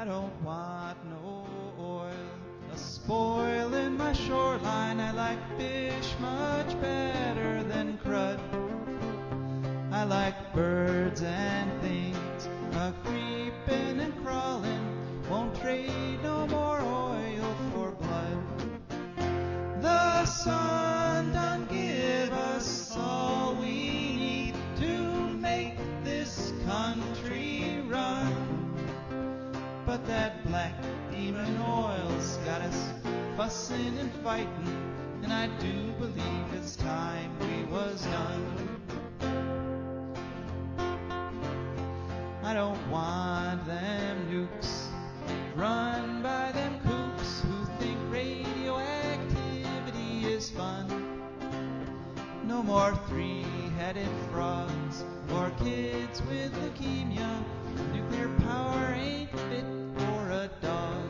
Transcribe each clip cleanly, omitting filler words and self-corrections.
I don't want no oil, a spoil in my shoreline. I like fish much better than crud. I like birds and things, a creeping and crawling. Won't trade no more oil for blood. The sun done give us all we need to make this country run. But that black demon oil's got us fussing and fighting, and I do believe it's time we was done. I don't want them nukes run by them kooks who think radioactivity is fun. No more three-headed frogs or kids with leukemia. Nuclear power ain't fit for a dog.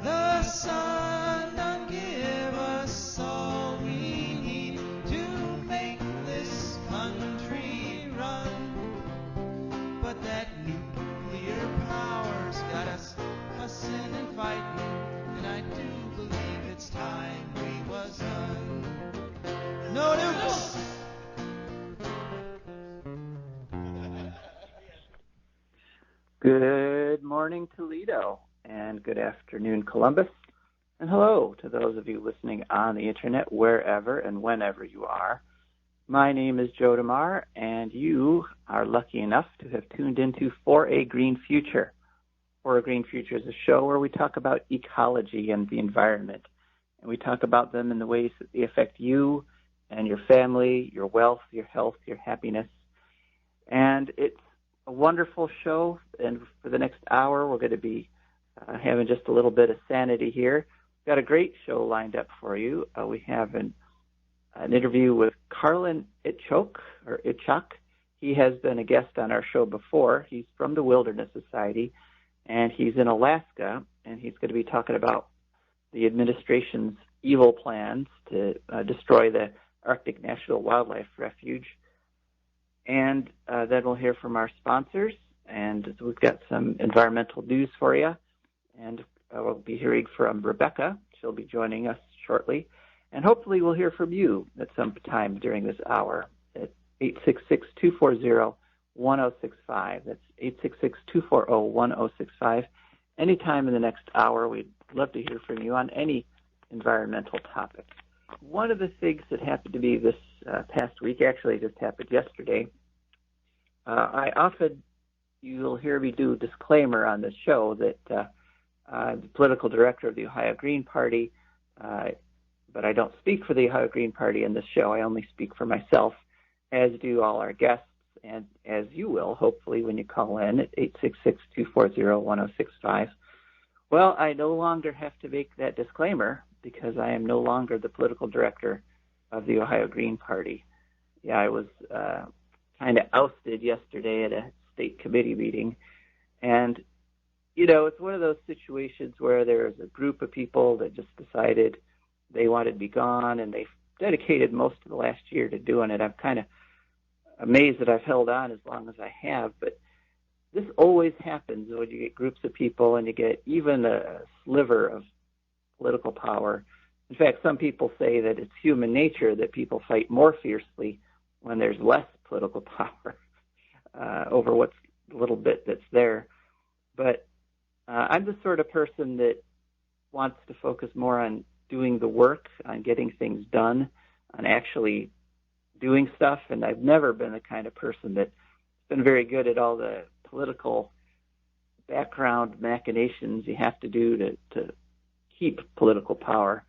The sun done give us all we need to make this country run. But that nuclear power's got us fussing and fighting, and I do believe it's time we was done. No nukes! Good morning, Toledo, and good afternoon, Columbus, and hello to those of you listening on the internet, wherever and whenever you are. My name is Joe DeMare, and you are lucky enough to have tuned into For a Green Future. For a Green Future is a show where we talk about ecology and the environment, and we talk about them in the ways that they affect you and your family, your wealth, your health, your happiness. And it's a wonderful show, and for the next hour, we're going to be having just a little bit of sanity here. We've got a great show lined up for you. We have an interview with Karlin Itchoak, or Itchoak. He has been a guest on our show before. He's from the Wilderness Society, and he's in Alaska, and he's going to be talking about the administration's evil plans to destroy the Arctic National Wildlife Refuge. And then we'll hear from our sponsors, and we've got some environmental news for you. And we'll be hearing from Rebekah. She'll be joining us shortly. And hopefully we'll hear from you at some time during this hour at 866-240-1065. That's 866-240-1065. Anytime in the next hour, we'd love to hear from you on any environmental topic. One of the things that happened to me this past week, actually just happened yesterday, you'll hear me do a disclaimer on this show that I'm the political director of the Ohio Green Party, but I don't speak for the Ohio Green Party in this show. I only speak for myself, as do all our guests, and as you will, hopefully, when you call in at 866-240-1065. Well, I no longer have to make that disclaimer because I am no longer the political director of the Ohio Green Party. Yeah, I was kind of ousted yesterday at a state committee meeting. And, you know, it's one of those situations where there's a group of people that just decided they wanted to be gone, and they've dedicated most of the last year to doing it. I'm kind of amazed that I've held on as long as I have, but this always happens when you get groups of people and you get even a sliver of political power. In fact, some people say that it's human nature that people fight more fiercely when there's less political power over what's a little bit that's there. But I'm the sort of person that wants to focus more on doing the work, on getting things done, on actually doing stuff. And I've never been the kind of person that's been very good at all the political background machinations you have to do to keep political power.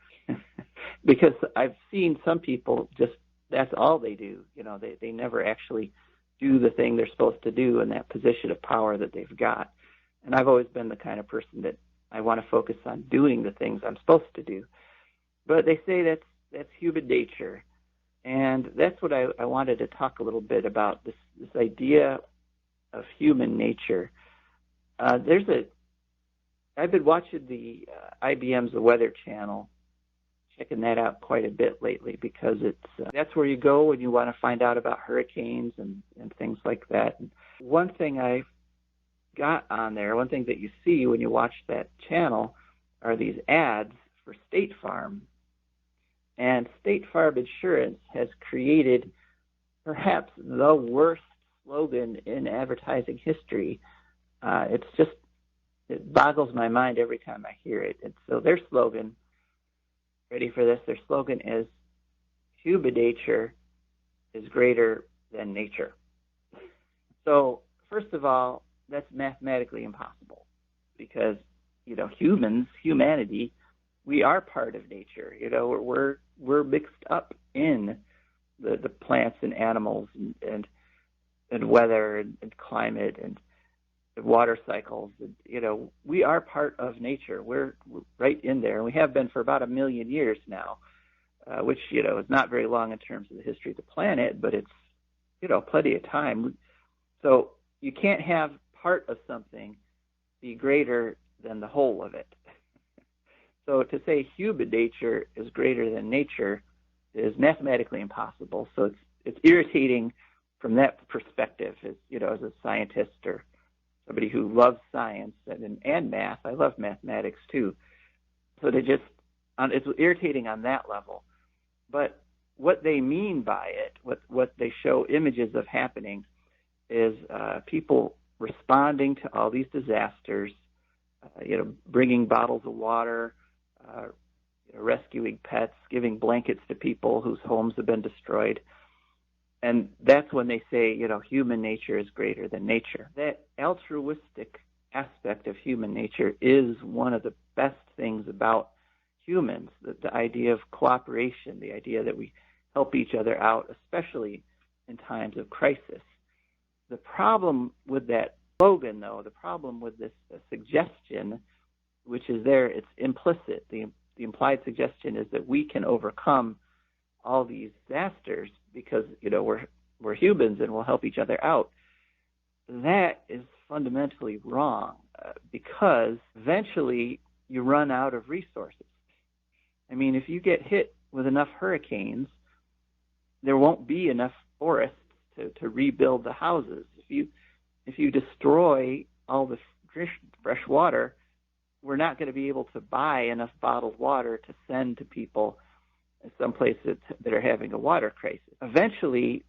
Because I've seen some people just, that's all they do. You know, they never actually do the thing they're supposed to do in that position of power that they've got. And I've always been the kind of person that I want to focus on doing the things I'm supposed to do. But they say that's human nature. And that's what I wanted to talk a little bit about, this idea of human nature. I've been watching the IBM's The Weather Channel, checking that out quite a bit lately because that's where you go when you want to find out about hurricanes and things like that. And one thing I got on there, one thing that you see when you watch that channel are these ads for State Farm. And State Farm Insurance has created perhaps the worst slogan in advertising history. It boggles my mind every time I hear it. And so their slogan, ready for this, their slogan is, human nature is greater than nature. So first of all, that's mathematically impossible because, humanity, we are part of nature. We're mixed up in the plants and animals and weather and climate and water cycles. We are part of nature. We're right in there, and we have been for about 1 million years now, which, is not very long in terms of the history of the planet, but it's, plenty of time. So you can't have part of something be greater than the whole of it. So to say human nature is greater than nature is mathematically impossible. So it's irritating from that perspective, as a scientist or somebody who loves science and math. I love mathematics too. So it's irritating on that level. But what they mean by it, what they show images of happening, is people responding to all these disasters, bringing bottles of water, rescuing pets, giving blankets to people whose homes have been destroyed. And that's when they say, human nature is greater than nature. That altruistic aspect of human nature is one of the best things about humans, the idea of cooperation, the idea that we help each other out, especially in times of crisis. The problem with that slogan, though, the problem with this suggestion, which is there, it's implicit. The implied suggestion is that we can overcome all these disasters because, we're humans and we'll help each other out. That is fundamentally wrong because eventually you run out of resources. I mean, if you get hit with enough hurricanes, there won't be enough forests to rebuild the houses. If you destroy all the fresh water, we're not going to be able to buy enough bottled water to send to people in some places that are having a water crisis. Eventually,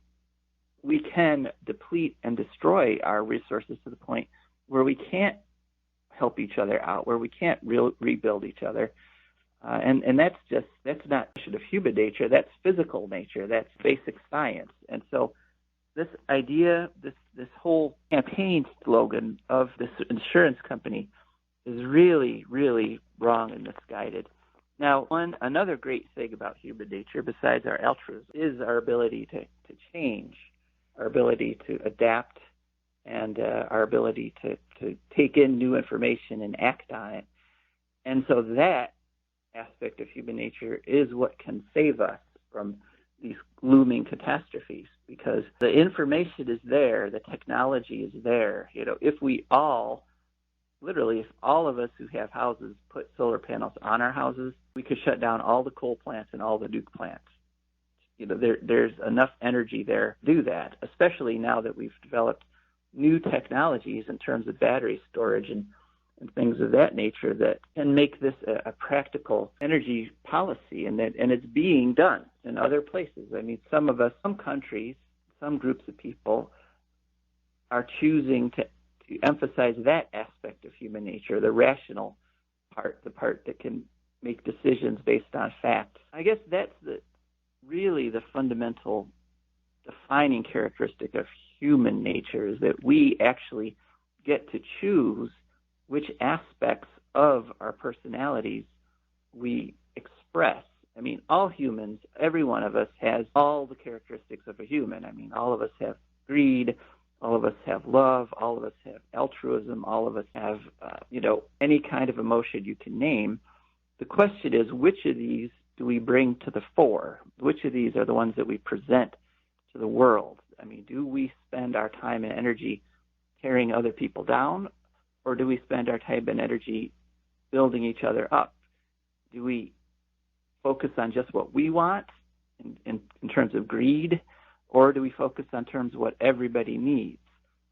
we can deplete and destroy our resources to the point where we can't help each other out, where we can't rebuild each other. And that's not of human nature, that's physical nature, that's basic science. And so this idea, this whole campaign slogan of this insurance company is really, really wrong and misguided. Now, another great thing about human nature, besides our altruism, is our ability to change, our ability to adapt, and our ability to take in new information and act on it. And so that aspect of human nature is what can save us from these looming catastrophes, because the information is there, the technology is there. If we all, literally, if all of us who have houses put solar panels on our houses, we could shut down all the coal plants and all the nuke plants. There's enough energy there to do that, especially now that we've developed new technologies in terms of battery storage and things of that nature that can make this a practical energy policy, and it's being done in other places. I mean, some countries, some groups of people are choosing to emphasize that aspect of human nature, the rational part, the part that can make decisions based on facts. I guess that's really the fundamental defining characteristic of human nature, is that we actually get to choose which aspects of our personalities we express. I mean, all humans, every one of us has all the characteristics of a human. I mean, all of us have greed, all of us have love, all of us have altruism, all of us have, any kind of emotion you can name. The question is, which of these do we bring to the fore? Which of these are the ones that we present to the world? I mean, do we spend our time and energy tearing other people down, or do we spend our time and energy building each other up? Do we focus on just what we want in terms of greed, or do we focus on terms of what everybody needs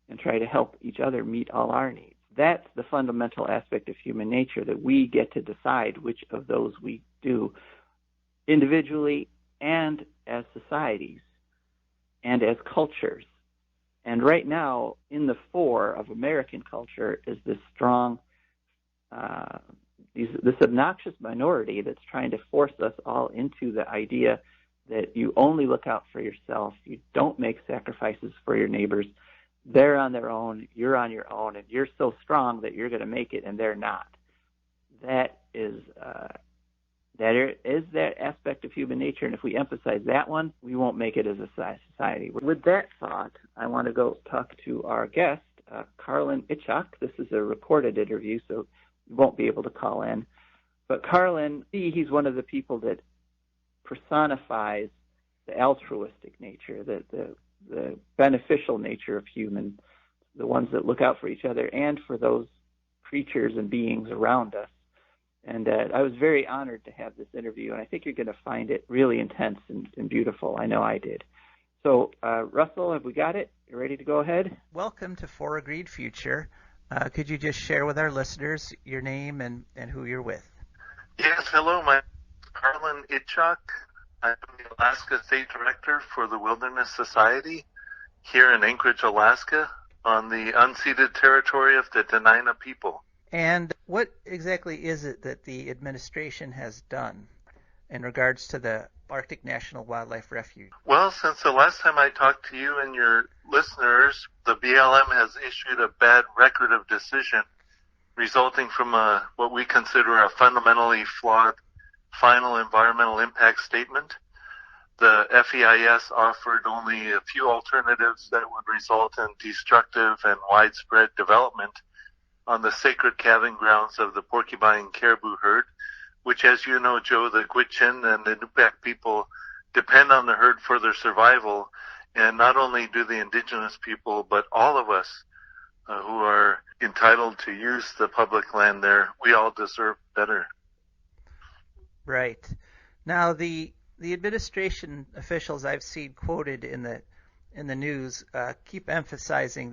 and try to help each other meet all our needs? That's the fundamental aspect of human nature, that we get to decide which of those we do individually and as societies and as cultures. And right now, in the fore of American culture is this strong, this obnoxious minority that's trying to force us all into the idea that you only look out for yourself, you don't make sacrifices for your neighbors, they're on their own, you're on your own, and you're so strong that you're going to make it and they're not. That is that aspect of human nature, and if we emphasize that one, we won't make it as a society. With that thought, I want to go talk to our guest, Karlin Itchoak. This is a recorded interview, so you won't be able to call in. But Karlin, he's one of the people that personifies the altruistic nature, the beneficial nature of humans, the ones that look out for each other and for those creatures and beings around us. And I was very honored to have this interview, and I think you're going to find it really intense and beautiful. I know I did. So, Russell, have we got it? You ready to go ahead? Welcome to For Agreed Future. Could you just share with our listeners your name and who you're with? Yes, hello. My name is Karlin Itchoak. I'm the Alaska State Director for the Wilderness Society here in Anchorage, Alaska, on the unceded territory of the Dena'ina people. And what exactly is it that the administration has done in regards to the Arctic National Wildlife Refuge? Well, since the last time I talked to you and your listeners, the BLM has issued a bad record of decision resulting from what we consider a fundamentally flawed final environmental impact statement. The FEIS offered only a few alternatives that would result in destructive and widespread development on the sacred calving grounds of the porcupine caribou herd, which, as you know, Joe, the Gwich'in and the Nupak people depend on the herd for their survival. And not only do the indigenous people, but all of us who are entitled to use the public land there, we all deserve better. Right. Now, the administration officials I've seen quoted in the news keep emphasizing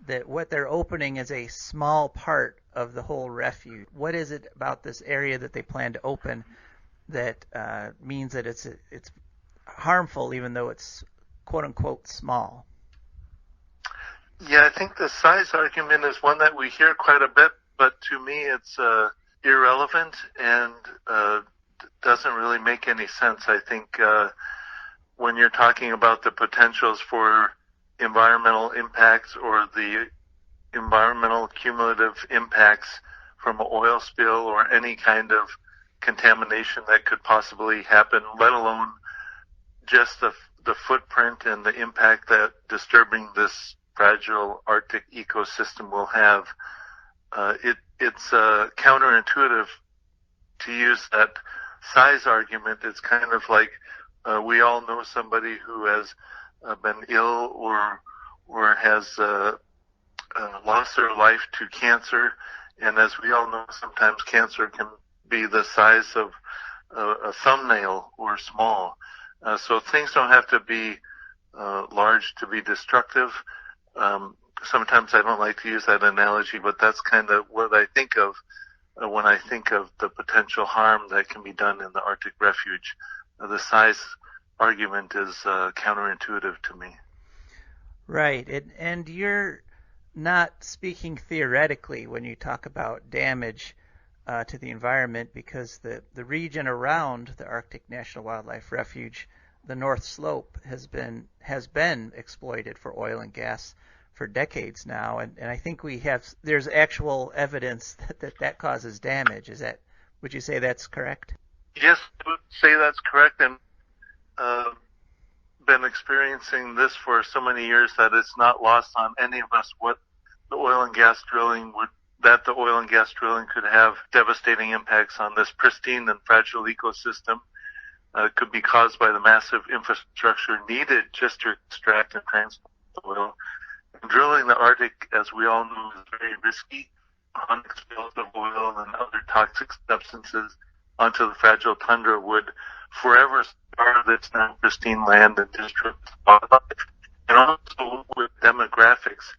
that what they're opening is a small part of the whole refuge. What is it about this area that they plan to open that means that it's harmful, even though it's quote unquote small? Yeah, I think the size argument is one that we hear quite a bit, but to me it's irrelevant and doesn't really make any sense. I think when you're talking about the potentials for environmental impacts or the environmental cumulative impacts from an oil spill or any kind of contamination that could possibly happen, let alone just the footprint and the impact that disturbing this fragile Arctic ecosystem will have, it's counterintuitive to use that size argument. It's kind of like we all know somebody who has been ill or has lost their life to cancer, and as we all know, sometimes cancer can be the size of a thumbnail or small. So things don't have to be large to be destructive. Sometimes I don't like to use that analogy, but that's kind of what I think of when I think of the potential harm that can be done in the Arctic Refuge. The size argument is counterintuitive to me. Right, and you're not speaking theoretically when you talk about damage to the environment, because the region around the Arctic National Wildlife Refuge, the North Slope, has been exploited for oil and gas for decades now, and I think there's actual evidence that causes damage. Would you say that's correct? Yes, I would say that's correct, and been experiencing this for so many years that it's not lost on any of us what the oil and gas drilling could have devastating impacts on this pristine and fragile ecosystem. It could be caused by the massive infrastructure needed just to extract and transport oil. And drilling the Arctic, as we all know, is very risky. Chronic spills of oil and other toxic substances onto the fragile tundra would forever scar this now pristine land and disrupt wildlife. And also with demographics,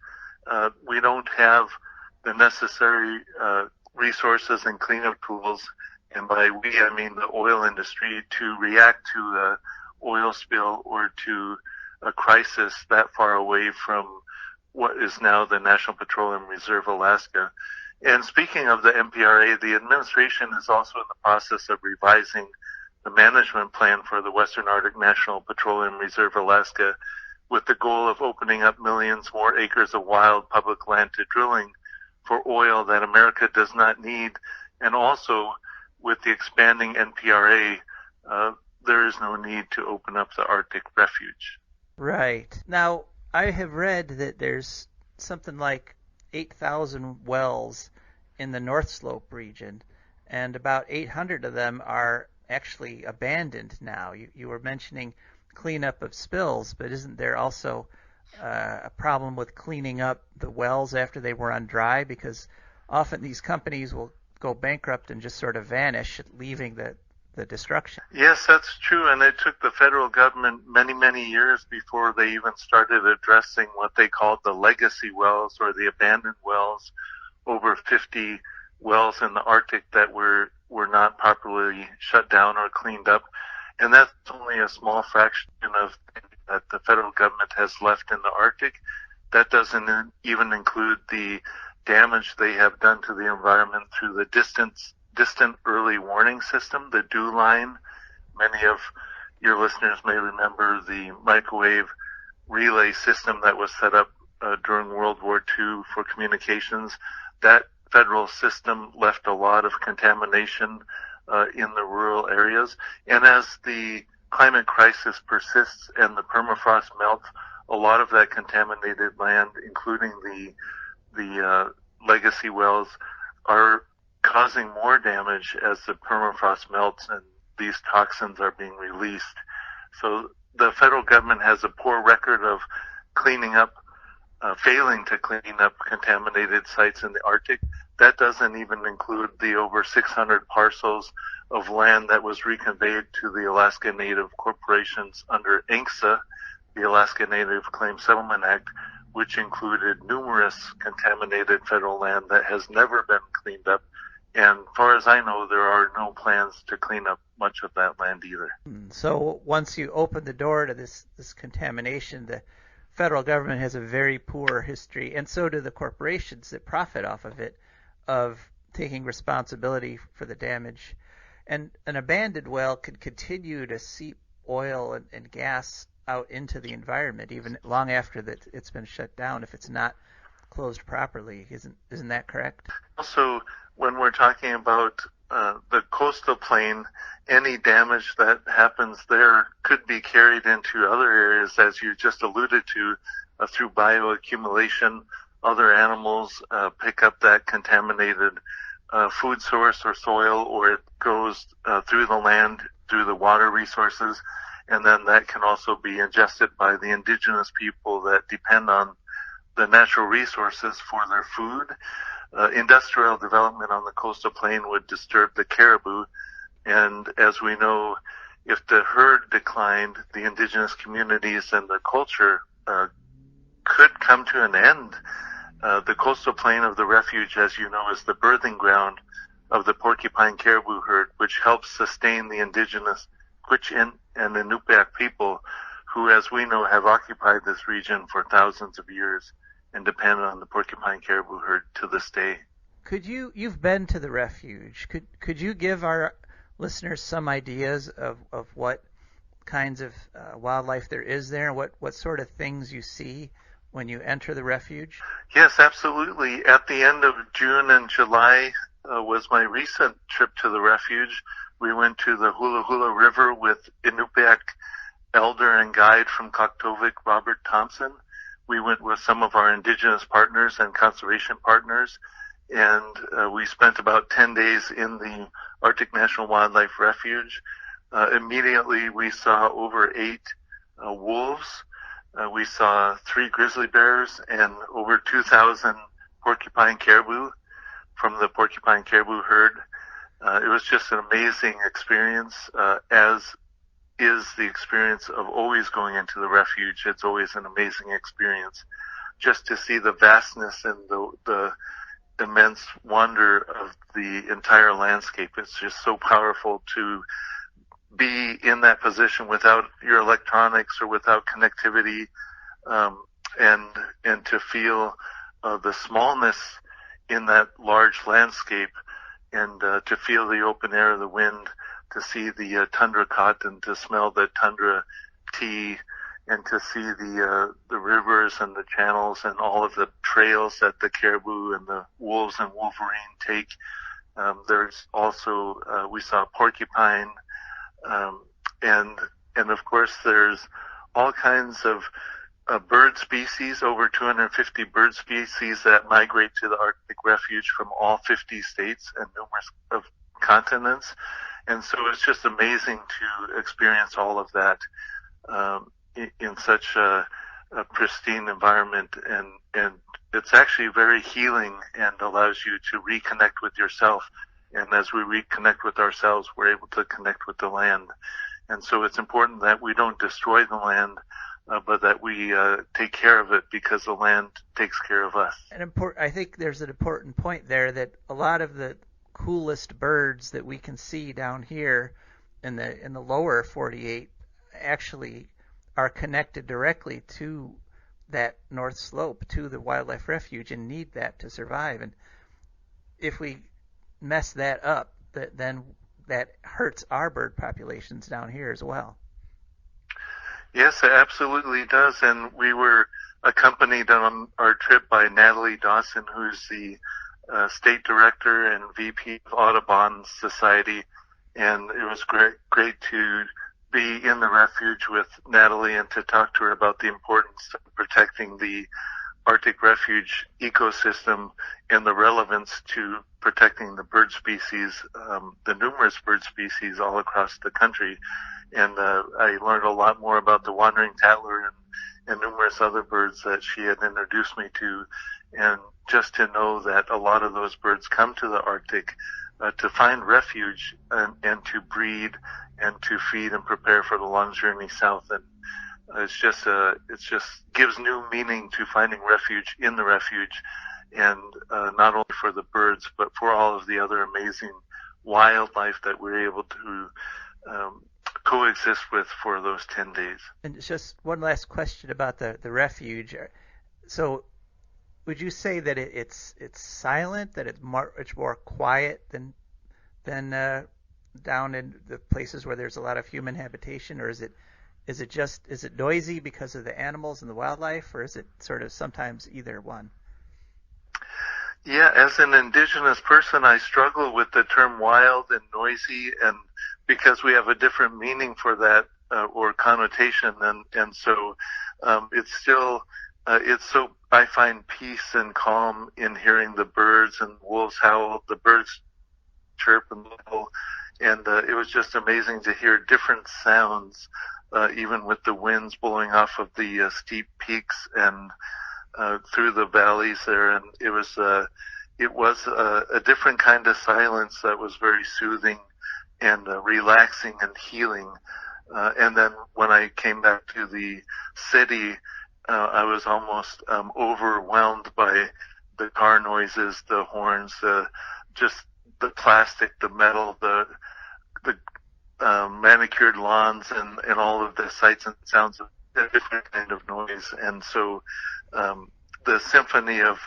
we don't have the necessary resources and cleanup tools, and by we I mean the oil industry, to react to an oil spill or to a crisis that far away from what is now the National Petroleum Reserve Alaska. And speaking of the NPRA, the administration is also in the process of revising the management plan for the Western Arctic National Petroleum Reserve Alaska, with the goal of opening up millions more acres of wild public land to drilling for oil that America does not need. And also, with the expanding NPRA, there is no need to open up the Arctic Refuge. Right. Now, I have read that there's something like 8,000 wells in the North Slope region, and about 800 of them are actually abandoned now. You were mentioning cleanup of spills, but isn't there also a problem with cleaning up the wells after they were on dry? Because often these companies will go bankrupt and just sort of vanish, leaving the destruction. Yes, that's true, and it took the federal government many, many years before they even started addressing what they called the legacy wells, or the abandoned wells. Over 50 wells in the Arctic that were not properly shut down or cleaned up, and that's only a small fraction of that the federal government has left in the Arctic. That doesn't even include the damage they have done to the environment through the distant early warning system, the DEW line. Many of your listeners may remember the microwave relay system that was set up during World War II for communications. That federal system left a lot of contamination in the rural areas. And as the climate crisis persists and the permafrost melts, a lot of that contaminated land, including the legacy wells, are causing more damage as the permafrost melts and these toxins are being released. So the federal government has a poor record of failing to clean up contaminated sites in the Arctic. That doesn't even include the over 600 parcels of land that was reconveyed to the Alaska Native corporations under ANWR, the Alaska Native Claims Settlement Act, which included numerous contaminated federal land that has never been cleaned up. And as far as I know, there are no plans to clean up much of that land either. So once you open the door to this contamination, the federal government has a very poor history, and so do the corporations that profit off of it, of taking responsibility for the damage. And an abandoned well could continue to seep oil and gas out into the environment even long after that it's been shut down if it's not closed properly. Isn't that correct? Also, when we're talking about the coastal plain, any damage that happens there could be carried into other areas, as you just alluded to, through bioaccumulation. Other animals pick up that contaminated food source or soil, or it goes through the land, through the water resources, and then that can also be ingested by the indigenous people that depend on the natural resources for their food. Industrial development on the coastal plain would disturb the caribou, and as we know, if the herd declined, the indigenous communities and their culture could come to an end. The coastal plain of the refuge, as you know, is the birthing ground of the porcupine caribou herd, which helps sustain the indigenous Gwich'in and the Inupiaq people, who, as we know, have occupied this region for thousands of years and depend on the porcupine caribou herd to this day. You've been to the refuge. Could you give our listeners some ideas of what kinds of wildlife there is there, and what sort of things you see when you enter the refuge? Yes, absolutely. At the end of June and July was my recent trip to the refuge. We went to the Hula Hula River with Inupiaq elder and guide from Kaktovik, Robert Thompson. We went with some of our indigenous partners and conservation partners, and we spent about 10 days in the Arctic National Wildlife Refuge. Immediately, we saw over 8 wolves. We saw 3 grizzly bears and over 2,000 porcupine caribou from the porcupine caribou herd. It was just an amazing experience, as is the experience of always going into the refuge. It's always an amazing experience just to see the vastness and the immense wonder of the entire landscape. It's just so powerful to be in that position without your electronics or without connectivity, and to feel the smallness in that large landscape, and to feel the open air of the wind, to see the tundra cotton, to smell the tundra tea, and to see the rivers and the channels and all of the trails that the caribou and the wolves and wolverine take. There's also we saw porcupine, and of course there's all kinds of bird species, over 250 bird species that migrate to the Arctic Refuge from all 50 states and numerous of continents. And so it's just amazing to experience all of that in such a pristine environment, and it's actually very healing and allows you to reconnect with yourself. And as we reconnect with ourselves, we're able to connect with the land. And so it's important that we don't destroy the land, but that we take care of it, because the land takes care of us. I think there's an important point there, that a lot of the coolest birds that we can see down here in the lower 48 actually are connected directly to that North Slope, to the wildlife refuge, and need that to survive. And if we mess that up, then that hurts our bird populations down here as well. Yes, it absolutely does. And we were accompanied on our trip by Natalie Dawson, who's the state director and VP of Audubon Society. And it was great to be in the refuge with Natalie and to talk to her about the importance of protecting the Arctic Refuge ecosystem and the relevance to protecting the bird species, the numerous bird species all across the country. And I learned a lot more about the wandering tattler and numerous other birds that she had introduced me to. And just to know that a lot of those birds come to the Arctic to find refuge and to breed and to feed and prepare for the long journey south. And it just gives new meaning to finding refuge in the refuge, and not only for the birds, but for all of the other amazing wildlife that we're able to coexist with for those 10 days. And just one last question about the refuge. So would you say that it's silent, that it's more quiet than down in the places where there's a lot of human habitation, or is it noisy because of the animals and the wildlife, or is it sort of sometimes either one? Yeah, as an indigenous person, I struggle with the term wild and noisy, and because we have a different meaning for that or connotation, and so it's still so I find peace and calm in hearing the birds and wolves howl, the birds chirp and whistle, and it was just amazing to hear different sounds, even with the winds blowing off of the steep peaks and through the valleys there, and it was a different kind of silence that was very soothing and relaxing and healing. And then when I came back to the city, I was almost overwhelmed by the car noises, the horns, just the plastic, the metal, the manicured lawns, and all of the sights and sounds of a different kind of noise. And so the symphony of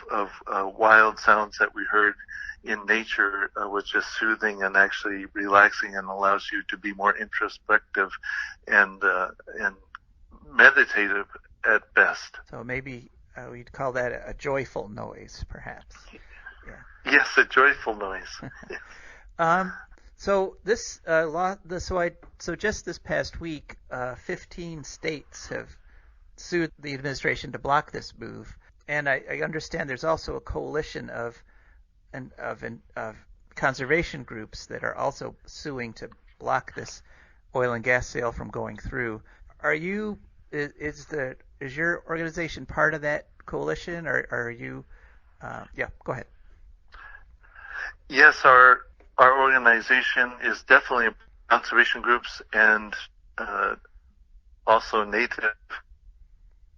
wild sounds that we heard in nature was just soothing and actually relaxing, and allows you to be more introspective and meditative at best. So maybe we'd call that a joyful noise, perhaps. Yeah. Yes, a joyful noise. So this so just this past week, 15 states have sued the administration to block this move, and I understand there's also a coalition of conservation groups that are also suing to block this oil and gas sale from going through. Is your organization part of that coalition, or are you? Yeah, go ahead. Yes, our organization is definitely conservation groups and also native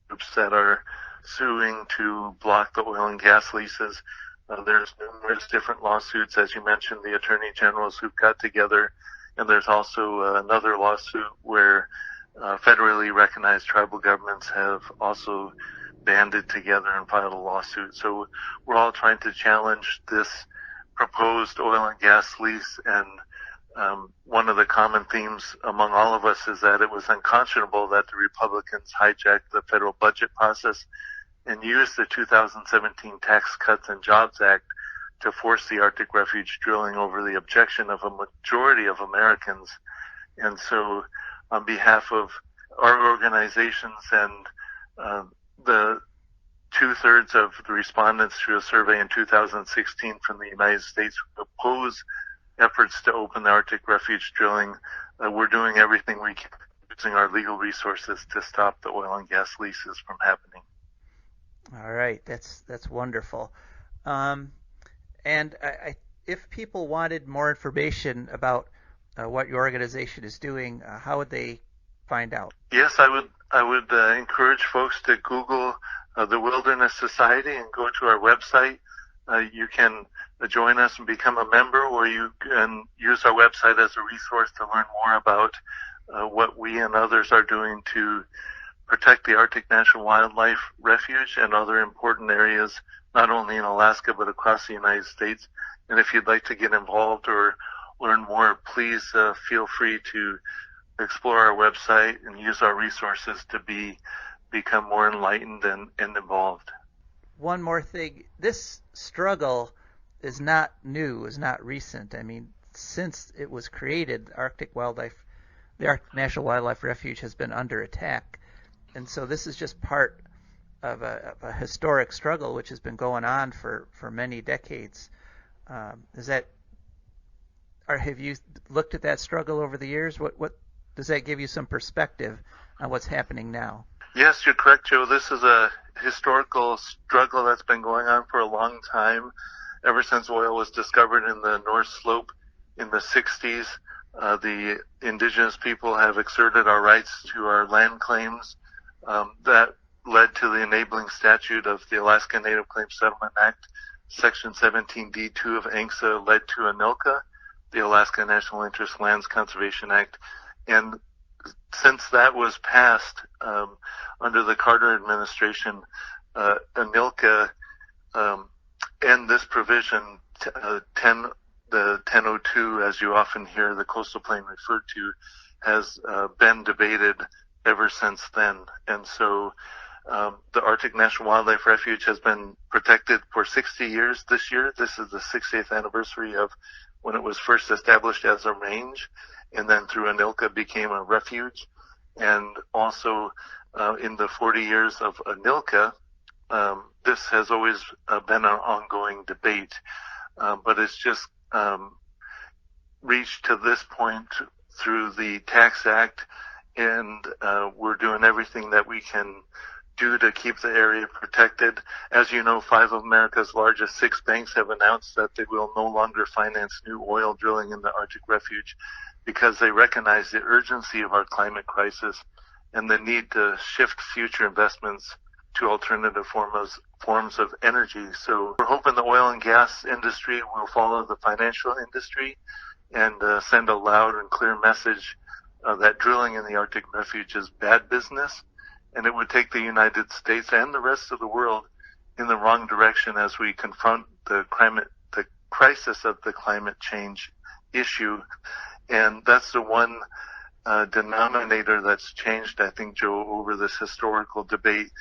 groups that are suing to block the oil and gas leases. There's numerous different lawsuits, as you mentioned, the attorney generals who've got together, and there's also another lawsuit where federally recognized tribal governments have also banded together and filed a lawsuit. So we're all trying to challenge this proposed oil and gas lease, and one of the common themes among all of us is that it was unconscionable that the Republicans hijacked the federal budget process and used the 2017 Tax Cuts and Jobs Act to force the Arctic Refuge drilling over the objection of a majority of Americans. And so on behalf of our organizations and the 2/3 of the respondents to a survey in 2016 from the United States who oppose efforts to open the Arctic Refuge drilling, we're doing everything we can using our legal resources to stop the oil and gas leases from happening. All right, that's wonderful. And if people wanted more information about what your organization is doing, how would they find out? Yes, I would encourage folks to Google the Wilderness Society and go to our website. You can join us and become a member, or you can use our website as a resource to learn more about what we and others are doing to protect the Arctic National Wildlife Refuge and other important areas, not only in Alaska, but across the United States. And if you'd like to get involved or learn more, please feel free to explore our website and use our resources to become more enlightened and involved. One more thing. This struggle is not new, is not recent. I mean, since it was created, the Arctic National Wildlife Refuge has been under attack. And so this is just part of a historic struggle which has been going on for many decades. Have you looked at that struggle over the years? What does that give you some perspective on what's happening now? Yes, you're correct, Joe. This is a historical struggle that's been going on for a long time, ever since oil was discovered in the North Slope in the 60s. The indigenous people have exerted our rights to our land claims. That led to the enabling statute of the Alaska Native Claims Settlement Act. Section 17D2 of ANWR led to ANILCA, the Alaska National Interest Lands Conservation Act. And since that was passed under the Carter administration, ANILCA and this provision, the 1002, as you often hear the coastal plain referred to, has been debated ever since then. And so the Arctic National Wildlife Refuge has been protected for 60 years this year. This is the 60th anniversary of when it was first established as a range, and then through ANILCA became a refuge. And also in the 40 years of ANILCA, this has always been an ongoing debate. But it's just reached to this point through the Tax Act, and we're doing everything that we can do to keep the area protected. As you know, 5 of America's largest 6 banks have announced that they will no longer finance new oil drilling in the Arctic Refuge because they recognize the urgency of our climate crisis and the need to shift future investments to alternative forms of energy. So we're hoping the oil and gas industry will follow the financial industry and send a loud and clear message that drilling in the Arctic Refuge is bad business, and it would take the United States and the rest of the world in the wrong direction as we confront the crisis of the climate change issue. And that's the one denominator that's changed, I think, Joe, over this historical debate,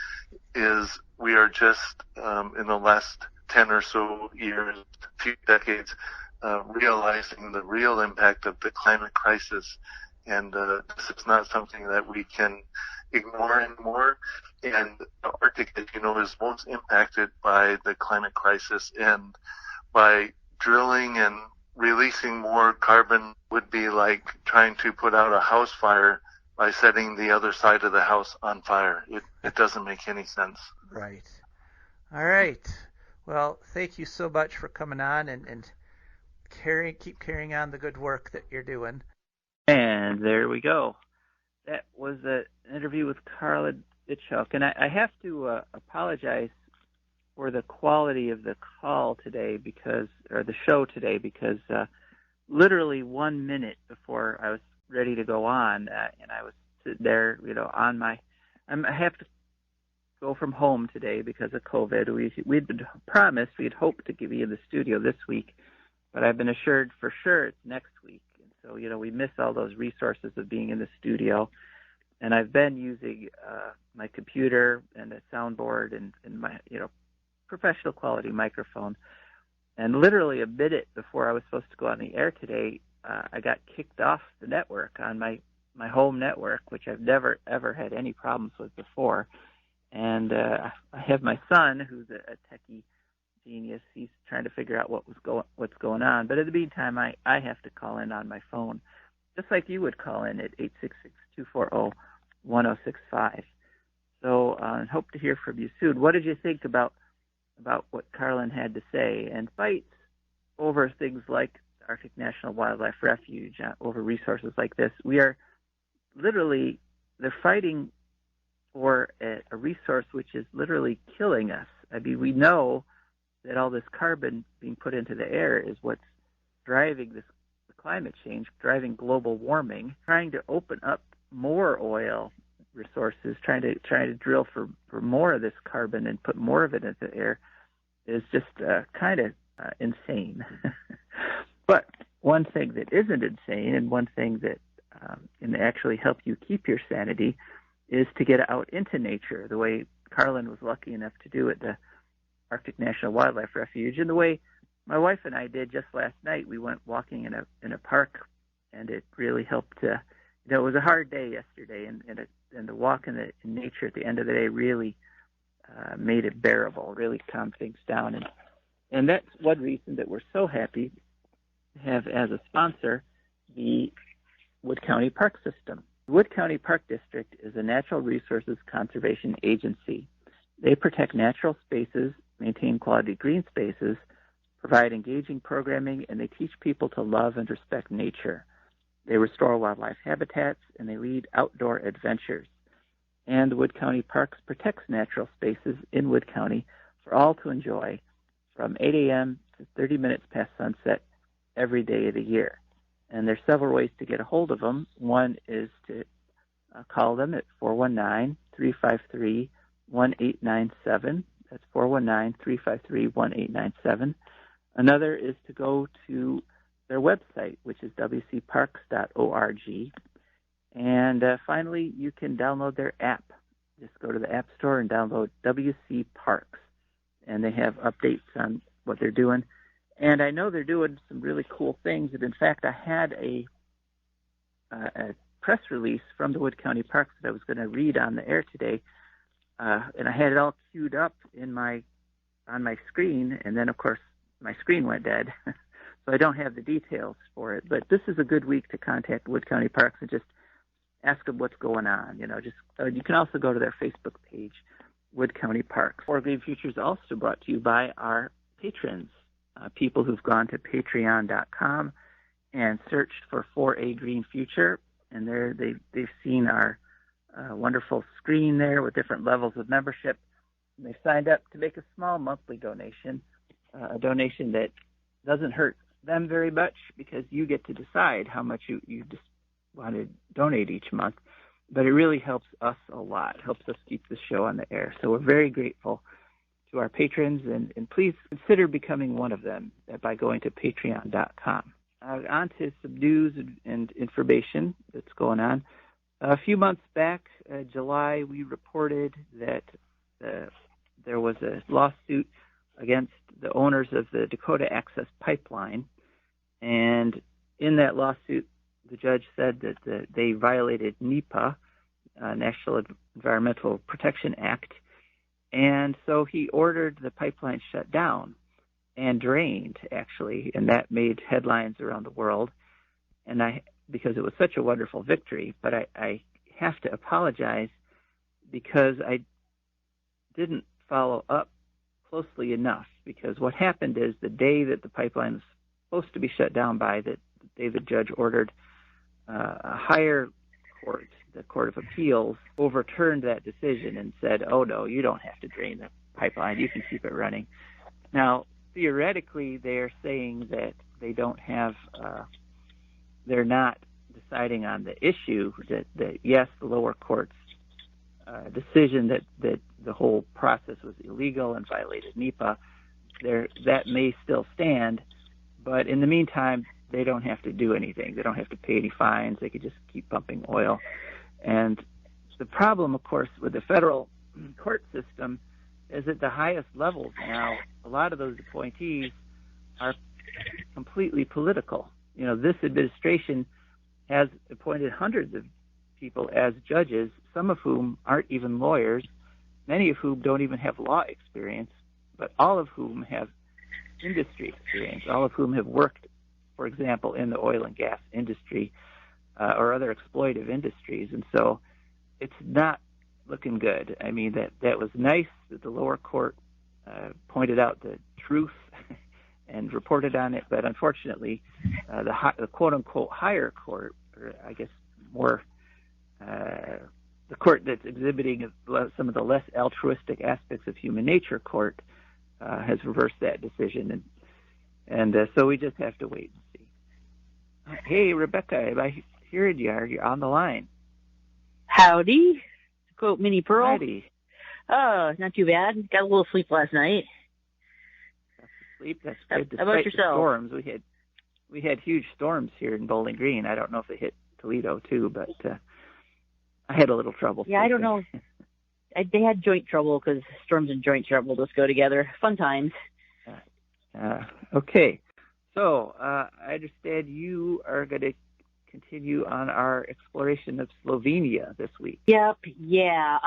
is we are just in the last 10 or so years, few decades, realizing the real impact of the climate crisis. And this is not something that we can ignore anymore. And the Arctic, as you know, is most impacted by the climate crisis. And by drilling and releasing more carbon would be like trying to put out a house fire by setting the other side of the house on fire. It doesn't make any sense. Right. All right. Well, thank you so much for coming on and keep carrying on the good work that you're doing. And there we go. That was an interview with Karlin Itchoak. And I have to apologize for the quality of the call today or the show today, because literally 1 minute before I was ready to go on, and I was sitting there, I have to go from home today because of COVID. We'd been promised, we'd hoped to be in the studio this week, but I've been assured for sure it's next week. And so, we miss all those resources of being in the studio. And I've been using my computer and a soundboard and my, professional quality microphone. And literally a minute before I was supposed to go on the air today, I got kicked off the network on my home network, which I've never, ever had any problems with before. And I have my son, who's a techie genius. He's trying to figure out what's going on. But in the meantime, I have to call in on my phone, just like you would call in at 866-240-1065. So I hope to hear from you soon. What did you think about what Karlin had to say, and fights over things like the Arctic National Wildlife Refuge, over resources like this? We are literally, they're fighting for a resource which is literally killing us. I mean, we know that all this carbon being put into the air is what's driving the climate change, driving global warming, trying to open up more oil resources, trying to drill for more of this carbon and put more of it into the air is just kind of insane. But one thing that isn't insane, and one thing that can actually help you keep your sanity, is to get out into nature, the way Karlin was lucky enough to do at the Arctic National Wildlife Refuge, and the way my wife and I did just last night. We went walking in a park, and it really helped to, it was a hard day yesterday, and the walk in nature at the end of the day really made it bearable, really calmed things down. And that's one reason that we're so happy to have as a sponsor the Wood County Park System. The Wood County Park District is a natural resources conservation agency. They protect natural spaces, maintain quality green spaces, provide engaging programming, and they teach people to love and respect nature. They restore wildlife habitats, and they lead outdoor adventures. And the Wood County Parks protects natural spaces in Wood County for all to enjoy from 8 a.m. to 30 minutes past sunset every day of the year. And there's several ways to get a hold of them. One is to call them at 419-353-1897. That's 419-353-1897. Another is to go to their website, which is wcparks.org. And finally, you can download their app. Just go to the App Store and download WC Parks. And they have updates on what they're doing. And I know they're doing some really cool things. And in fact, I had a press release from the Wood County Parks that I was going to read on the air today. And I had it all queued up on my screen. And then, of course, my screen went dead. So I don't have the details for it. But this is a good week to contact Wood County Parks and just ask them what's going on. You can also go to their Facebook page, Wood County Parks. 4 Green Future is also brought to you by our patrons, people who've gone to patreon.com and searched for 4A Green Future, and they've seen our wonderful screen there with different levels of membership. And they've signed up to make a small monthly donation, a donation that doesn't hurt them very much because you get to decide how much you just want to donate each month. But it really helps us a lot, helps us keep the show on the air. So we're very grateful to our patrons, and please consider becoming one of them by going to patreon.com. On to some news and information that's going on. A few months back, July, we reported that there was a lawsuit against the owners of the Dakota Access Pipeline, and in that lawsuit, the judge said that they violated NEPA, National Environmental Protection Act, and so he ordered the pipeline shut down and drained, actually, and that made headlines around the world. And because it was such a wonderful victory, but I have to apologize because I didn't follow up closely enough, because what happened is the day that the pipeline was supposed to be shut down by, that day the judge ordered a higher court, the Court of Appeals, overturned that decision and said, oh, no, you don't have to drain pipeline. You can keep it running. Now, theoretically, they're saying that they don't have, they're not deciding on the issue, that yes, the lower court's decision that the whole process was illegal and violated NEPA, that may still stand, but in the meantime, they don't have to do anything. They don't have to pay any fines. They could just keep pumping oil. And the problem, of course, with the federal court system is at the highest levels now, a lot of those appointees are completely political. You know, this administration has appointed hundreds of people as judges, some of whom aren't even lawyers, many of whom don't even have law experience, but all of whom have industry experience, all of whom have worked, for example, in the oil and gas industry or other exploitive industries. And so it's not looking good. I mean, that was nice that the lower court pointed out the truth and reported on it, but unfortunately, the quote-unquote higher court, or I guess more the court that's exhibiting some of the less altruistic aspects of human nature court, has reversed that decision, and so we just have to wait and see. Hey, Rebekah, I hear you're on the line. Howdy, to quote Minnie Pearl. Howdy. Oh, not too bad. Got a little sleep last night. Sleep. That's good. How about yourself? Storms. We had huge storms here in Bowling Green. I don't know if they hit Toledo too, but I had a little trouble. Yeah, sleeping. I don't know. They had joint trouble because storms and joint trouble just go together. Fun times. Okay. So I understand you are going to continue on our exploration of Slovenia this week. Yep. Yeah.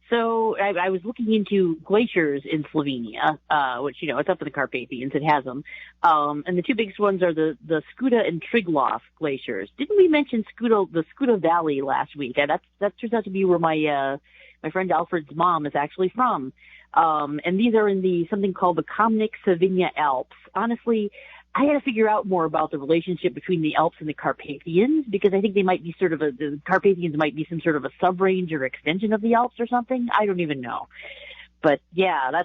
So I was looking into glaciers in Slovenia, which, it's up in the Carpathians. It has them. And the two biggest ones are the Skuda and Triglav glaciers. Didn't we mention the Skuda Valley last week? That turns out to be where my friend Alfred's mom is actually from. And these are in something called the Kamnik-Savinja Alps. Honestly, I had to figure out more about the relationship between the Alps and the Carpathians, because I think they might be the Carpathians might be some sort of a sub-range or extension of the Alps or something. I don't even know. But yeah,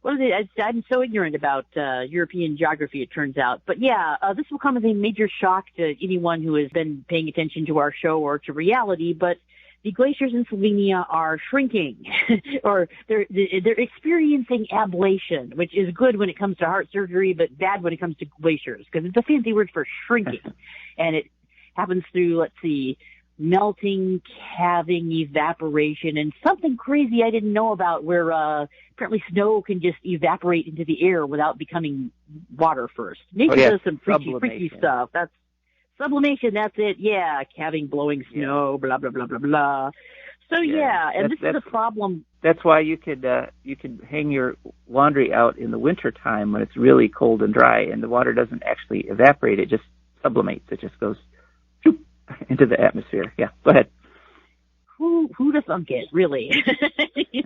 I'm so ignorant about European geography, it turns out. But yeah, this will come as a major shock to anyone who has been paying attention to our show or to reality, but the glaciers in Slovenia are shrinking, or they're experiencing ablation, which is good when it comes to heart surgery, but bad when it comes to glaciers, because it's a fancy word for shrinking. And it happens through, melting, calving, evaporation, and something crazy I didn't know about where apparently snow can just evaporate into the air without becoming water first. Nature does some freaky stuff. That's sublimation, that's it. Yeah, calving, blowing snow, blah, blah, blah, blah, blah. So, and this is a problem. That's why you could hang your laundry out in the wintertime when it's really cold and dry, and the water doesn't actually evaporate. It just sublimates. It just goes into the atmosphere. Yeah, go ahead. Who'd have thunk it, really?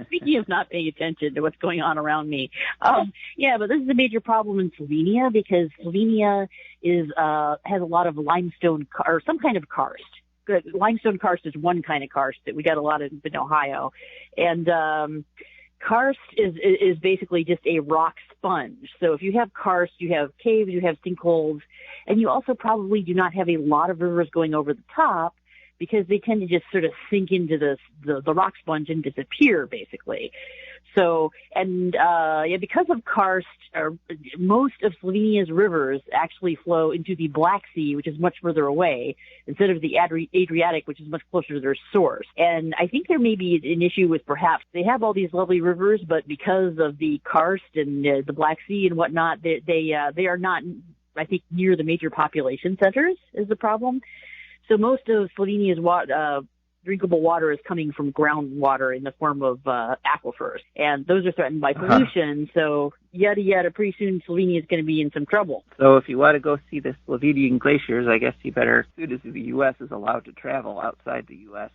Speaking of not paying attention to what's going on around me. But this is a major problem in Slovenia, because Slovenia has a lot of limestone or some kind of karst. Limestone karst is one kind of karst that we got a lot of in Ohio. And karst is basically just a rock sponge. So if you have karst, you have caves, you have sinkholes, and you also probably do not have a lot of rivers going over the top, because they tend to just sort of sink into the rock sponge and disappear, basically. So, and because of karst, most of Slovenia's rivers actually flow into the Black Sea, which is much further away, instead of the Adriatic, which is much closer to their source. And I think there may be an issue with perhaps they have all these lovely rivers, but because of the karst and the Black Sea and whatnot, they are not, I think, near the major population centers is the problem. So most of Slovenia's drinkable water is coming from groundwater in the form of aquifers, and those are threatened by pollution. So yada yada, pretty soon Slovenia is going to be in some trouble. So if you want to go see the Slovenian glaciers, I guess you better, as soon as the U.S. is allowed to travel outside the U.S.,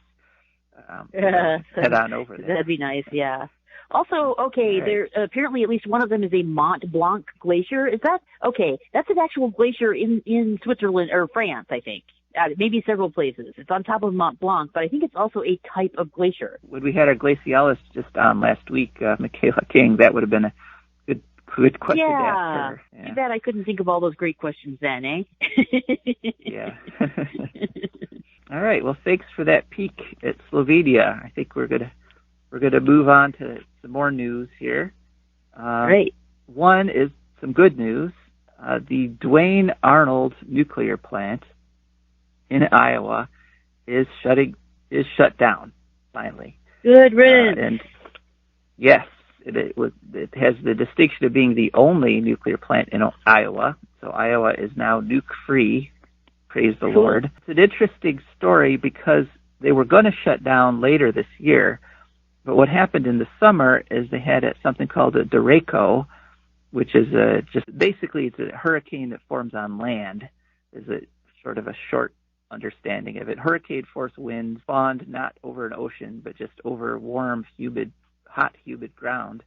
head on over there. That'd be nice, yeah. Also, okay, right. There apparently at least one of them is a Mont Blanc glacier. Is that okay? That's an actual glacier in Switzerland or France, I think. maybe several places. It's on top of Mont Blanc, but I think it's also a type of glacier. When we had our glaciologist just on last week, Michaela King, that would have been a good question to ask her. Yeah. Too bad I couldn't think of all those great questions then, eh? Yeah. All right. Well, thanks for that peek at Slovenia. I think we're gonna move on to some more news here. Great. One is some good news. The Duane Arnold nuclear plant in Iowa is shut down finally. Good riddance. And yes, it has the distinction of being the only nuclear plant in Iowa. So Iowa is now nuke-free. Praise the Lord. It's an interesting story because they were going to shut down later this year, but what happened in the summer is they had something called a derecho, which is it's a hurricane that forms on land. Is a sort of a short understanding of it. Hurricane force winds spawned not over an ocean, but just over warm, hot, humid ground.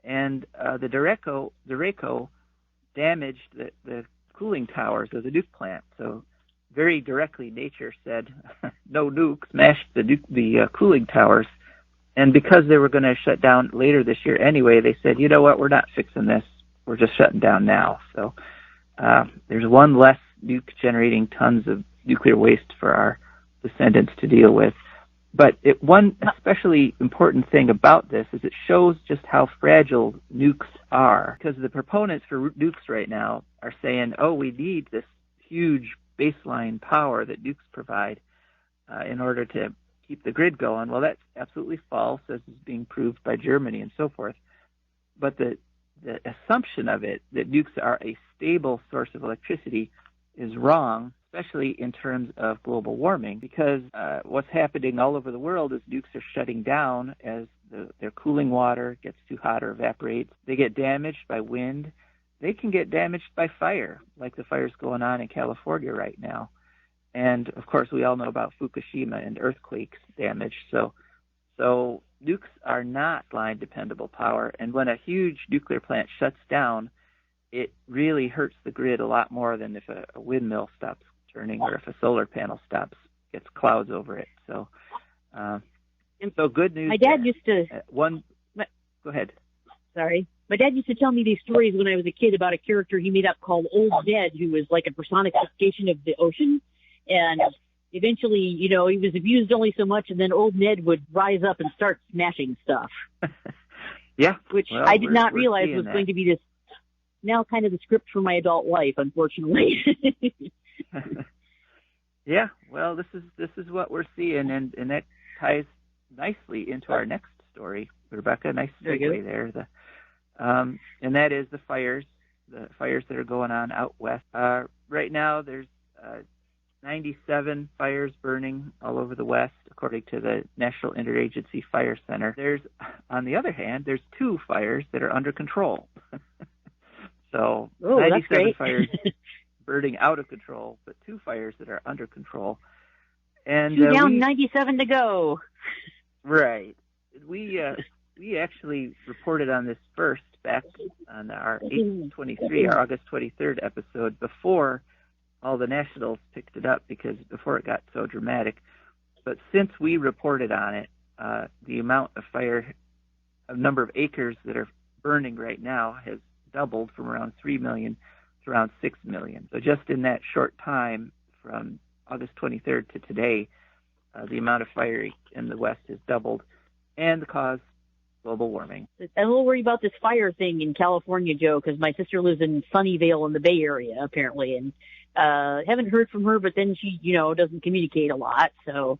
And the derecho damaged the cooling towers of the nuke plant. So very directly, nature said, no nuke, smashed the cooling towers. And because they were going to shut down later this year anyway, they said, you know what, we're not fixing this. We're just shutting down now. So there's one less nuke generating tons of nuclear waste for our descendants to deal with. But one especially important thing about this is it shows just how fragile nukes are, because the proponents for nukes right now are saying, oh, we need this huge baseline power that nukes provide in order to keep the grid going. Well, that's absolutely false, as is being proved by Germany and so forth. But the assumption of it, that nukes are a stable source of electricity, is wrong, especially in terms of global warming, because what's happening all over the world is nukes are shutting down as their cooling water gets too hot or evaporates. They get damaged by wind. They can get damaged by fire, like the fires going on in California right now. And, of course, we all know about Fukushima and earthquakes damage. So nukes are not blind, dependable power. And when a huge nuclear plant shuts down, it really hurts the grid a lot more than if a windmill stops turning or if a solar panel gets clouds over it. So good news. My dad used to... Go ahead. Sorry. My dad used to tell me these stories when I was a kid about a character he made up called Old Ned, who was like a personification of the ocean. And eventually, he was abused only so much, and then Old Ned would rise up and start smashing stuff. Yeah. Which I did not realize was going to be this now kind of the script for my adult life, unfortunately. Yeah, well, this is what we're seeing, and that ties nicely into our next story, Rebekah. Nice segue there. And that is the fires that are going on out west. Right now, there's 97 fires burning all over the West, according to the National Interagency Fire Center. On the other hand, there's 2 fires that are under control. So 97 fires burning out of control, but 2 fires that are under control. And 2 down, 97 to go. Right. We actually reported on this first back on our August 23rd episode, before all the nationals picked it up, because before it got so dramatic. But since we reported on it, the amount of number of acres that are burning right now has doubled from around 3 million to around 6 million. So just in that short time from August 23rd to today, the amount of fire in the West has doubled, and the cause, global warming. I'm a little worried about this fire thing in California, Joe, because my sister lives in Sunnyvale in the Bay Area, apparently, and haven't heard from her, but then she, doesn't communicate a lot. So,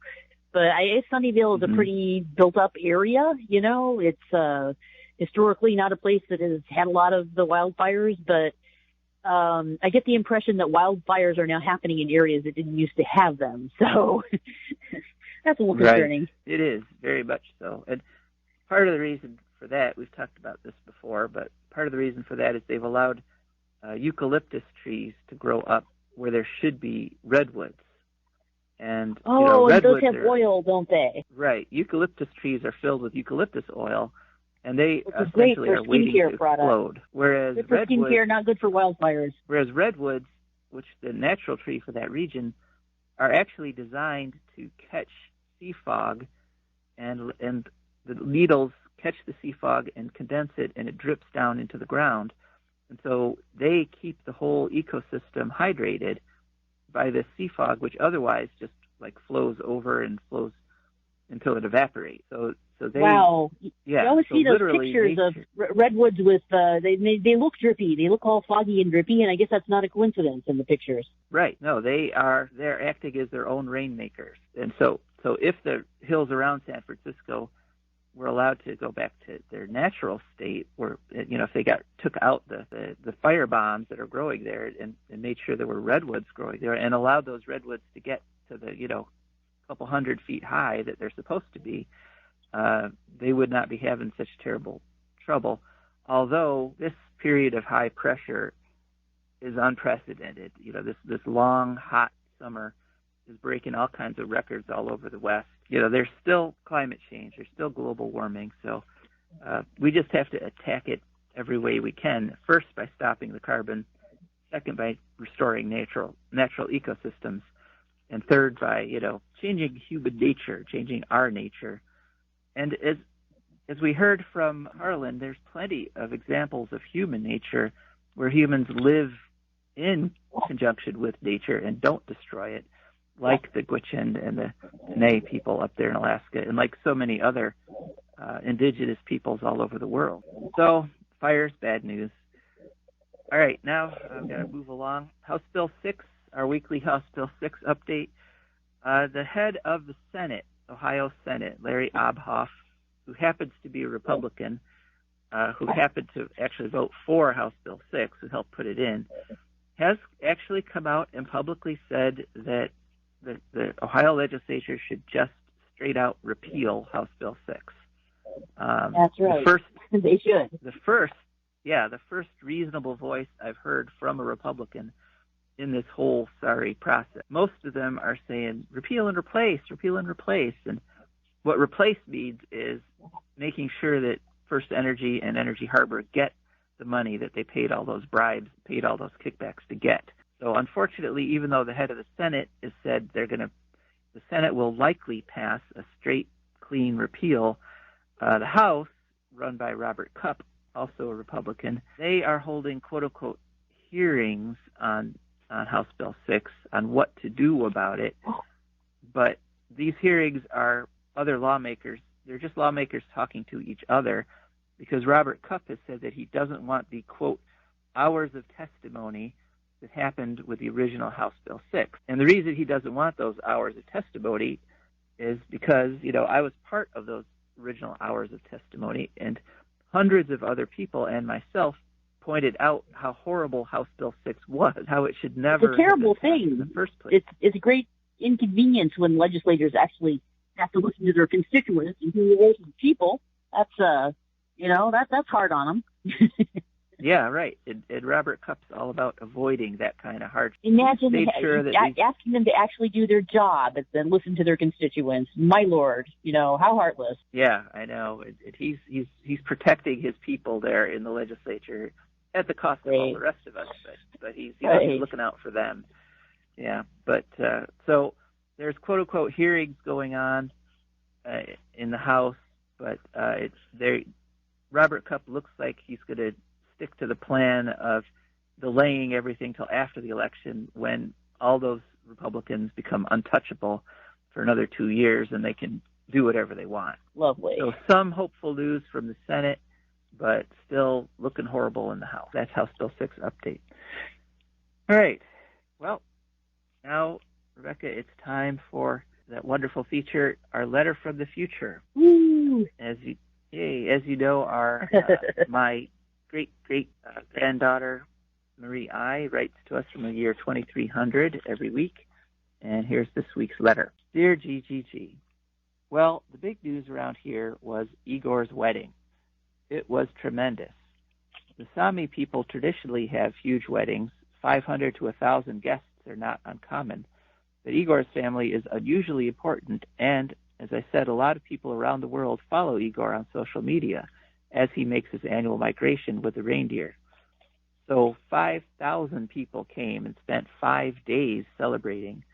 but Sunnyvale is a pretty built-up area. It's historically not a place that has had a lot of the wildfires, but I get the impression that wildfires are now happening in areas that didn't used to have them. So that's a little concerning. Right. It is, very much so. And part of the reason for that, we've talked about this before, but part of the reason for that is they've allowed eucalyptus trees to grow up where there should be redwoods. And and those have oil, don't they? Right. Eucalyptus trees are filled with eucalyptus oil, and they essentially are waiting to explode. Whereas good for skincare, not good for wildfires. Whereas redwoods, which is the natural tree for that region, are actually designed to catch sea fog, and the needles catch the sea fog and condense it, and it drips down into the ground. And so they keep the whole ecosystem hydrated by this sea fog, which otherwise just like flows over and flows until it evaporates. So they, wow. Yeah, you always so see those literally pictures of redwoods with they look drippy. They look all foggy and drippy, and I guess that's not a coincidence in the pictures. Right. No, they're acting as their own rainmakers. And so if the hills around San Francisco were allowed to go back to their natural state, where, you know, if they took out the fire bombs that are growing there and made sure there were redwoods growing there and allowed those redwoods to get to the, you know, couple 100 feet high that they're supposed to be, they would not be having such terrible trouble. Although this period of high pressure is unprecedented. You know, this long, hot summer is breaking all kinds of records all over the West. You know, there's still climate change. There's still global warming. So we just have to attack it every way we can. First, by stopping the carbon. Second, by restoring natural ecosystems. And third, by, you know, changing human nature, changing our nature. And as we heard from Karlin, there's plenty of examples of human nature where humans live in conjunction with nature and don't destroy it, like the Gwich'in and the Dene people up there in Alaska, and like so many other indigenous peoples all over the world. So, fire's bad news. All right, now I've got to move along. House Bill 6, our weekly House Bill 6 update. The head of the Senate, Ohio Senate, Larry Obhoff, who happens to be a Republican, who happened to actually vote for House Bill 6, who helped put it in, has actually come out and publicly said that the Ohio legislature should just straight out repeal House Bill 6. That's right. They should. The first reasonable voice I've heard from a Republican in this whole sorry process. Most of them are saying repeal and replace. And what replace means is making sure that First Energy and Energy Harbor get the money that they paid all those bribes, paid all those kickbacks to get. So unfortunately, even though the head of the Senate has said the Senate will likely pass a straight, clean repeal, the House, run by Robert Cupp, also a Republican, they are holding quote-unquote hearings on House Bill 6 on what to do about it. But these hearings are other lawmakers. They're just lawmakers talking to each other, because Robert Cupp has said that he doesn't want the, quote, hours of testimony that happened with the original House Bill 6. And the reason he doesn't want those hours of testimony is because, you know, I was part of those original hours of testimony, and hundreds of other people and myself pointed out how horrible House Bill 6 was, how it should never it's a terrible have been passed thing in the first place. It's a great inconvenience when legislators actually have to listen to their constituents and hear the voices of people. That's that's hard on them. Yeah, right. And Robert Cupp's all about avoiding that kind of hardship. Imagine asking them to actually do their job and then listen to their constituents. My Lord, how heartless. Yeah, I know. He's protecting his people there in the legislature at the cost of all the rest of us, but he's looking out for them. Yeah, but so there's quote unquote hearings going on in the House, but Robert Cupp looks like he's going to stick to the plan of delaying everything till after the election, when all those Republicans become untouchable for another 2 years and they can do whatever they want. Lovely. So some hopeful news from the Senate, but still looking horrible in the House. That's House Bill 6 update. All right. Well, now, Rebekah, it's time for that wonderful feature, our letter from the future. Woo! As you know, our my great granddaughter Marie I writes to us from the year 2300 every week, and here's this week's letter. Dear GGG, well, the big news around here was Igor's wedding. It was tremendous. The Sami people traditionally have huge weddings. 500 to 1,000 guests are not uncommon, but Igor's family is unusually important, and as I said, a lot of people around the world follow Igor on social media as he makes his annual migration with the reindeer. So 5,000 people came and spent 5 days celebrating.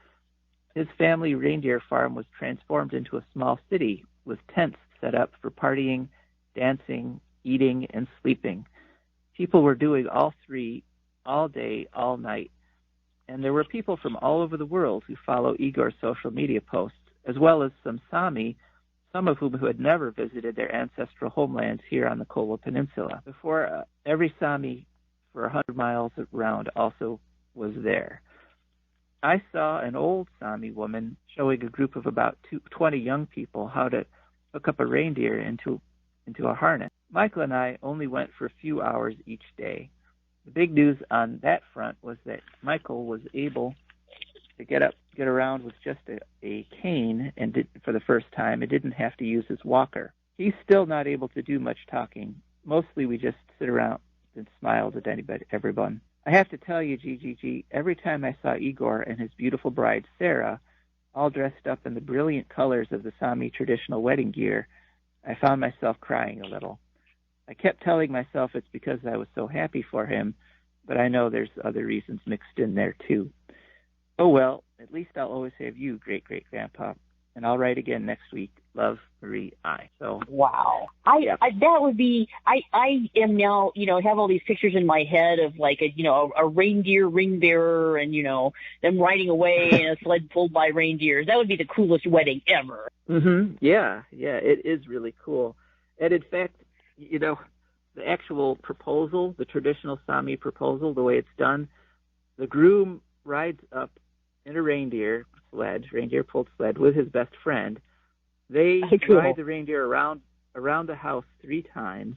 His family reindeer farm was transformed into a small city with tents set up for partying, dancing, eating, and sleeping. People were doing all three all day, all night. And there were people from all over the world who follow Igor's social media posts, as well as some Sami, some of whom who had never visited their ancestral homelands here on the Kola Peninsula. Before, every Sami for 100 miles around also was there. I saw an old Sami woman showing a group of about 20 young people how to hook up a reindeer into a harness. Michael and I only went for a few hours each day. The big news on that front was that Michael was able to get around with just a cane, and for the first time, and didn't have to use his walker. He's still not able to do much talking. Mostly we just sit around and smile at everyone. I have to tell you, GGG, every time I saw Igor and his beautiful bride, Sarah, all dressed up in the brilliant colors of the Sami traditional wedding gear, I found myself crying a little. I kept telling myself it's because I was so happy for him, but I know there's other reasons mixed in there too. Oh well, at least I'll always have you, great-great-grandpa, and I'll write again next week. Love, Marie, I. So wow, that would be. I am now, have all these pictures in my head of like a reindeer ring bearer and them riding away in a sled pulled by reindeers. That would be the coolest wedding ever. Mm-hmm. Yeah, it is really cool. And in fact, the actual proposal, the traditional Sami proposal, the way it's done, the groom rides up in a reindeer pulled sled with his best friend. They ride the reindeer around the house 3 times,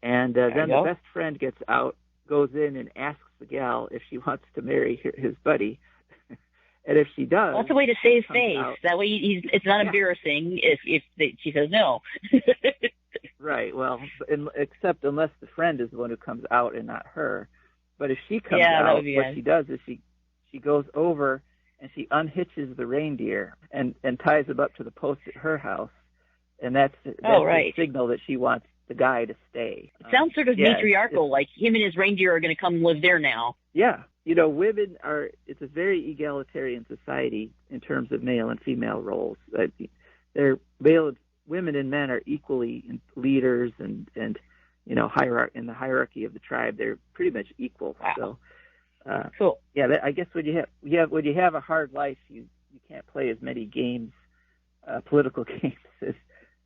and then the best friend gets out, goes in, and asks the gal if she wants to marry his buddy. And if she does, that's a way to save face. That way, it's not embarrassing if she says no. Right. Well, except unless the friend is the one who comes out and not her. But if she comes out, what she does is she goes over and she unhitches the reindeer and ties him up to the post at her house, and that's the signal that she wants the guy to stay. It sounds sort of matriarchal, like him and his reindeer are going to come live there now. Yeah. Women it's a very egalitarian society in terms of male and female roles. Women and men are equally leaders and in the hierarchy of the tribe, they're pretty much equal. Wow. So, cool. Yeah, I guess when you have a hard life, you can't play as many games, political games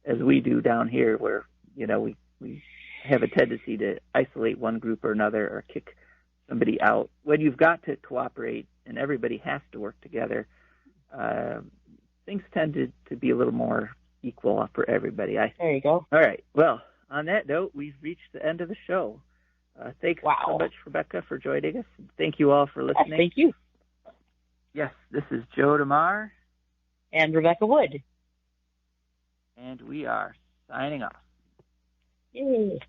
as we do down here, where we have a tendency to isolate one group or another or kick somebody out. When you've got to cooperate and everybody has to work together, things tend to be a little more equal for everybody. There you go. All right. Well, on that note, we've reached the end of the show. Thanks so much, Rebekah, for joining us. Thank you all for listening. Thank you. Yes, this is Joe DeMare. And Rebekah Wood. And we are signing off. Yay.